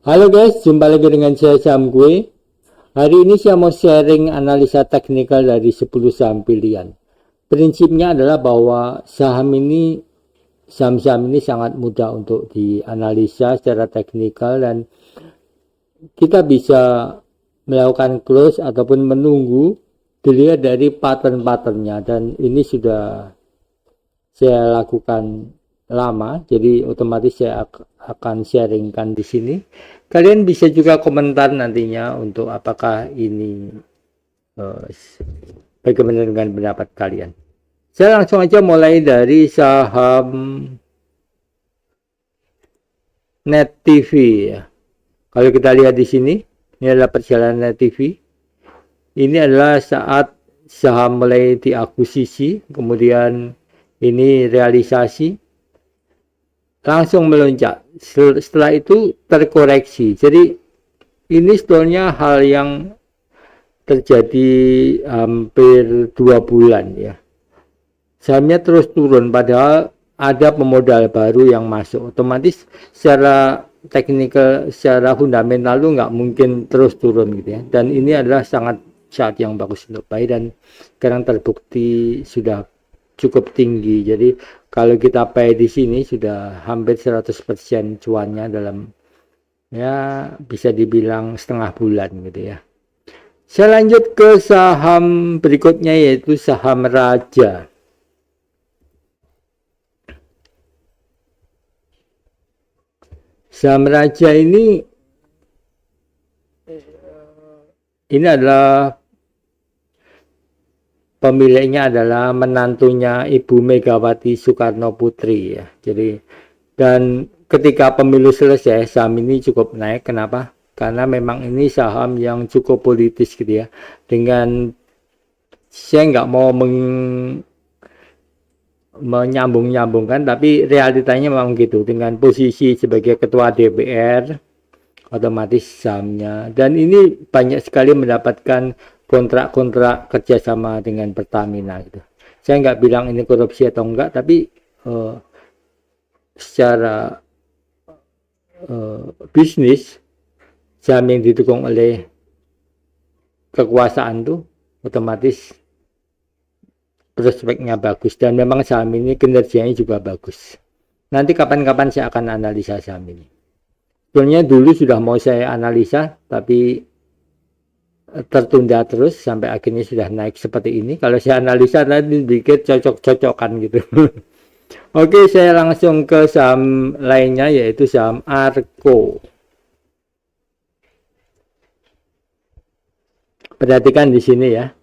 Halo guys, jumpa lagi dengan saya Sam Gue. Hari ini saya mau sharing analisa teknikal dari 10 saham pilihan. Prinsipnya adalah bahwa saham-saham ini sangat mudah untuk dianalisa secara teknikal dan kita bisa melakukan close ataupun menunggu dilihat dari pattern-patternnya, dan ini sudah saya lakukan lama, jadi otomatis saya akan sharingkan di sini. Kalian bisa juga komentar nantinya untuk apakah ini uh, bagaimana dengan pendapat kalian. Saya langsung aja mulai dari saham Net TV ya. Kalau kita lihat di sini, ini adalah perjalanan Net TV. Ini adalah saat saham mulai diakuisisi, kemudian ini realisasi, langsung melonjak. Setelah itu terkoreksi. Jadi ini sebetulnya hal yang terjadi hampir 2 bulan ya. Sahamnya terus turun padahal ada pemodal baru yang masuk. Otomatis secara teknikal, secara fundamental itu nggak mungkin terus turun gitu ya. Dan ini adalah saat yang bagus untuk buy, dan sekarang terbukti sudah cukup tinggi. Jadi kalau kita buy di sini sudah hampir 100% cuannya dalam, ya bisa dibilang setengah bulan gitu ya. Saya lanjut ke saham berikutnya, yaitu saham Raja. Saham Raja ini adalah pemiliknya adalah menantunya Ibu Megawati Soekarno Putri ya. Jadi, dan ketika pemilu selesai saham ini cukup naik. Kenapa? Karena memang ini saham yang cukup politis gitu ya. Dengan, saya nggak mau menyambung-nyambungkan, tapi realitanya memang gitu. Dengan posisi sebagai ketua DPR, otomatis sahamnya, dan ini banyak sekali mendapatkan kontrak-kontrak kerjasama dengan Pertamina gitu. Saya nggak bilang ini korupsi atau enggak, tapi secara bisnis, saham yang didukung oleh kekuasaan tuh otomatis prospeknya bagus, dan memang saham ini kinerjanya juga bagus. Nanti kapan-kapan saya akan analisa saham ini. Sebenarnya dulu sudah mau saya analisa, tapi tertunda terus sampai akhirnya sudah naik seperti ini. Kalau saya analisa nanti dikit cocok-cocokan gitu. Oke, saya langsung ke saham lainnya, yaitu saham Arko. Perhatikan di sini ya.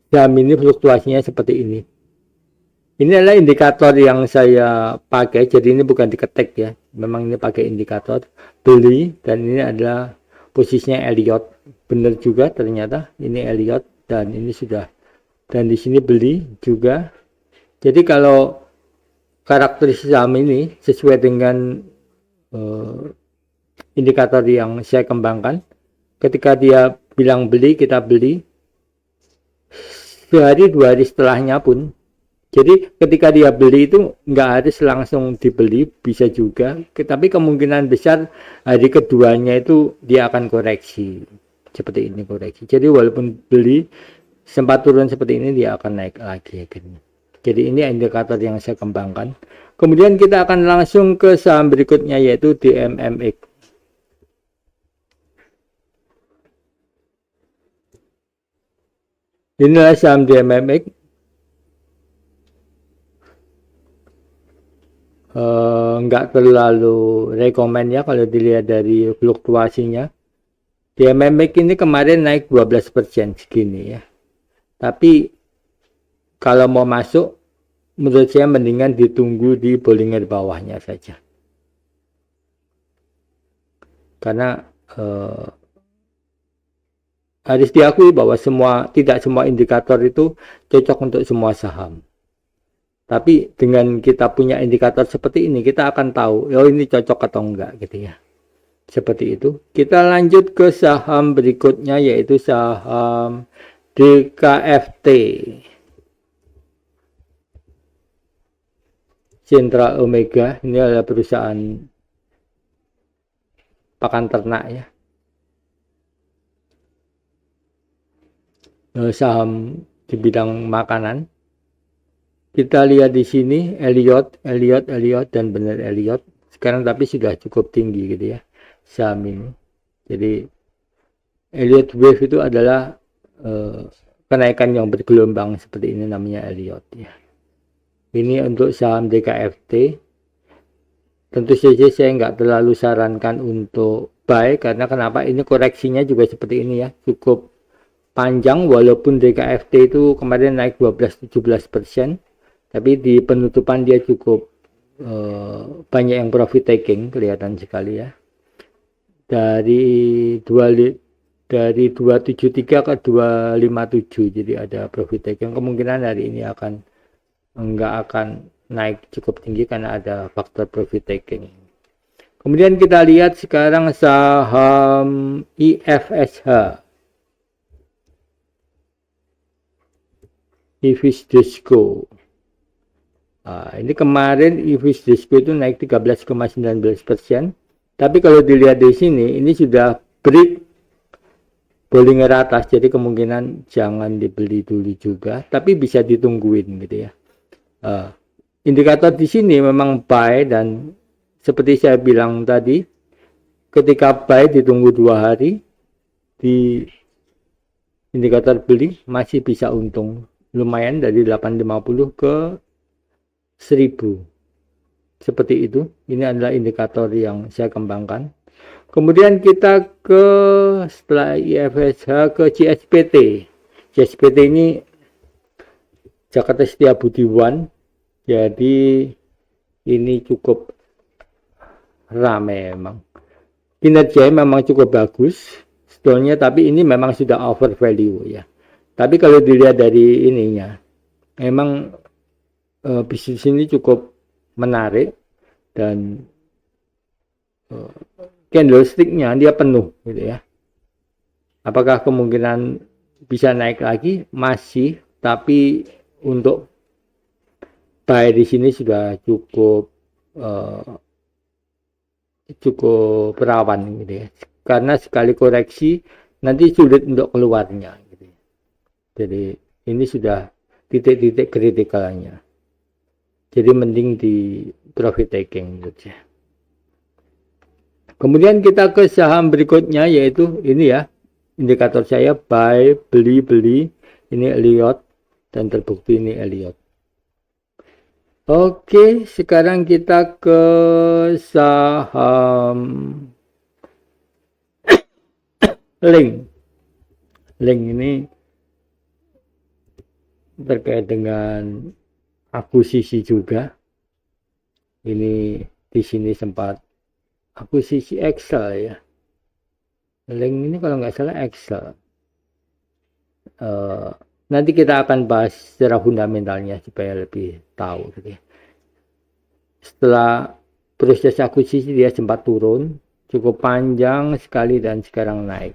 Saham ini fluktuasinya seperti ini. Ini adalah indikator yang saya pakai, jadi ini bukan diketik ya. Memang ini pakai indikator beli, dan ini adalah posisinya Elliott. Benar juga ternyata ini Elliott, dan ini sudah, dan di sini beli juga. Jadi kalau karakteristik saham ini sesuai dengan indikator yang saya kembangkan, ketika dia bilang beli, kita beli. Sehari 2 hari setelahnya pun, jadi ketika dia beli itu nggak harus langsung dibeli, bisa juga, tapi kemungkinan besar hari keduanya itu dia akan koreksi. Seperti ini koreksi. Jadi walaupun beli sempat turun seperti ini, dia akan naik lagi akhirnya. Jadi ini indikator yang saya kembangkan. Kemudian kita akan langsung ke saham berikutnya, yaitu DMMX. Inilah saham DMMX. Nggak terlalu rekomend ya kalau dilihat dari fluktuasinya. DMMX ini kemarin naik 12% segini ya. Tapi kalau mau masuk, menurut saya mendingan ditunggu di Bollinger bawahnya saja. Karena harus diakui bahwa tidak semua indikator itu cocok untuk semua saham. Tapi dengan kita punya indikator seperti ini, kita akan tahu, oh ini cocok atau enggak gitu ya. Seperti itu. Kita lanjut ke saham berikutnya, yaitu saham DKFT. Central Omega, ini adalah perusahaan pakan ternak ya. Saham di bidang makanan. Kita lihat di sini Elliott dan benar Elliott. Sekarang tapi sudah cukup tinggi gitu ya saham ini. Jadi Elliott Wave itu adalah kenaikan yang bergelombang seperti ini, namanya Elliott ya. Ini untuk saham DKFT. Tentu saja saya nggak terlalu sarankan untuk buy, karena kenapa, ini koreksinya juga seperti ini ya, cukup panjang. Walaupun DKFT itu kemarin naik 12-17%, tapi di penutupan dia cukup banyak yang profit taking, kelihatan sekali ya, dari 273 ke 257, jadi ada profit taking. Kemungkinan hari ini enggak akan naik cukup tinggi karena ada faktor profit taking. Kemudian kita lihat sekarang saham IFSH, Ifis Disco. Ini kemarin Ifis Disco itu naik 13,19%, tapi kalau dilihat di sini ini sudah break Bollinger atas, jadi kemungkinan jangan dibeli dulu juga, tapi bisa ditungguin gitu ya. Indikator di sini memang buy, dan seperti saya bilang tadi, ketika buy ditunggu 2 hari, di indikator beli masih bisa untung lumayan dari 850 ke 1000, seperti itu. Ini adalah indikator yang saya kembangkan. Kemudian kita setelah IFSH ke CSPT. CSPT ini Jakarta Setiabudi One, jadi ini cukup ramai memang. Kinerja memang cukup bagus sebetulnya, tapi ini memang sudah over value ya. Tapi kalau dilihat dari ininya, memang bisnis ini cukup menarik, dan candlestick-nya dia penuh gitu ya. Apakah kemungkinan bisa naik lagi? Masih, tapi untuk buy di sini sudah cukup rawan gitu ya. Karena sekali koreksi nanti sulit untuk keluarnya gitu. Jadi ini sudah titik-titik kritikalnya. Jadi mending di profit taking gitu ya. Kemudian kita ke saham berikutnya, yaitu ini ya, indikator saya buy, beli, ini Elliott, dan terbukti ini Elliott. Oke, sekarang kita ke saham Link. Link ini terkait dengan akuisisi juga. Ini di sini sempat akuisisi Excel ya. Link ini kalau nggak salah Excel. Nanti kita akan bahas secara fundamentalnya supaya lebih tahu gitu ya. Setelah proses akuisisi dia sempat turun cukup panjang sekali dan sekarang naik.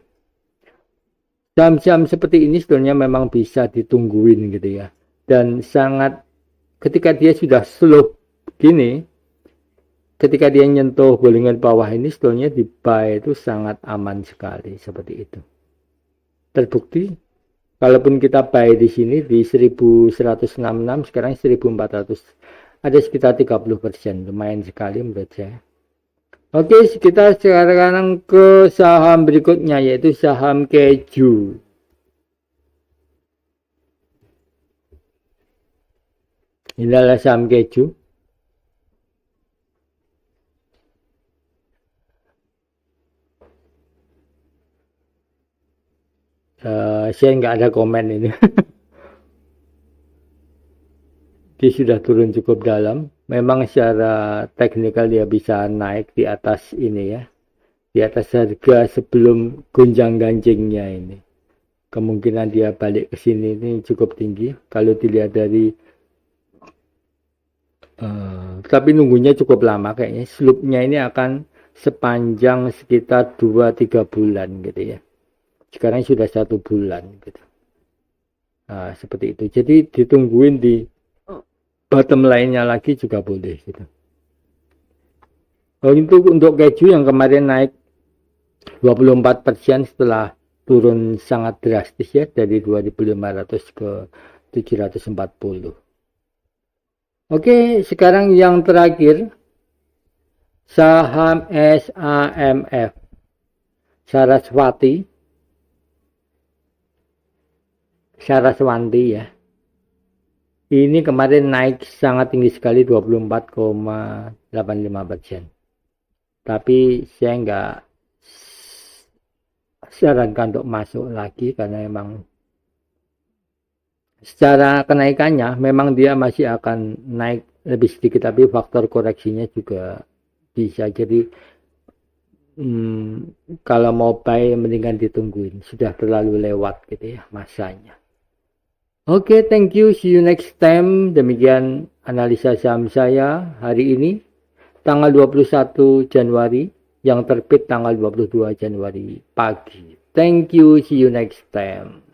Saham-saham seperti ini sebenarnya memang bisa ditungguin gitu ya. Dan sangat, ketika dia sudah slow gini, ketika dia nyentuh Bollinger bawah ini, sebenarnya di buy itu sangat aman sekali seperti itu. Terbukti kalaupun kita buy di sini di 1166, sekarang 1400, ada sekitar 30%, lumayan sekali menurut saya. Oke, kita sekarang ke saham berikutnya, yaitu saham keju. Ini adalah saham keju. Saya nggak ada komen ini. Dia sudah turun cukup dalam. Memang secara teknikal dia bisa naik di atas ini ya, di atas harga sebelum gonjang ganjingnya ini. Kemungkinan dia balik ke sini ini cukup tinggi kalau dilihat dari tapi nunggunya cukup lama kayaknya. Slope-nya ini akan sepanjang sekitar 2-3 bulan gitu ya. Sekarang sudah 1 bulan gitu. Nah, seperti itu. Jadi ditungguin di bottom line-nya lagi juga boleh gitu. Untuk keju yang kemarin naik 24% setelah turun sangat drastis ya dari 2.500 ke 740. Oke, sekarang yang terakhir saham SAMF Saraswati ya. Ini kemarin naik sangat tinggi sekali 24,85%. Tapi saya nggak sarankan untuk masuk lagi karena memang secara kenaikannya memang dia masih akan naik lebih sedikit, tapi faktor koreksinya juga bisa. Jadi kalau mau buy mendingan ditungguin, sudah terlalu lewat gitu ya masanya. Oke, thank you, see you next time. Demikian analisa saham saya hari ini tanggal 21 Januari yang terbit tanggal 22 Januari pagi. Thank you, see you next time.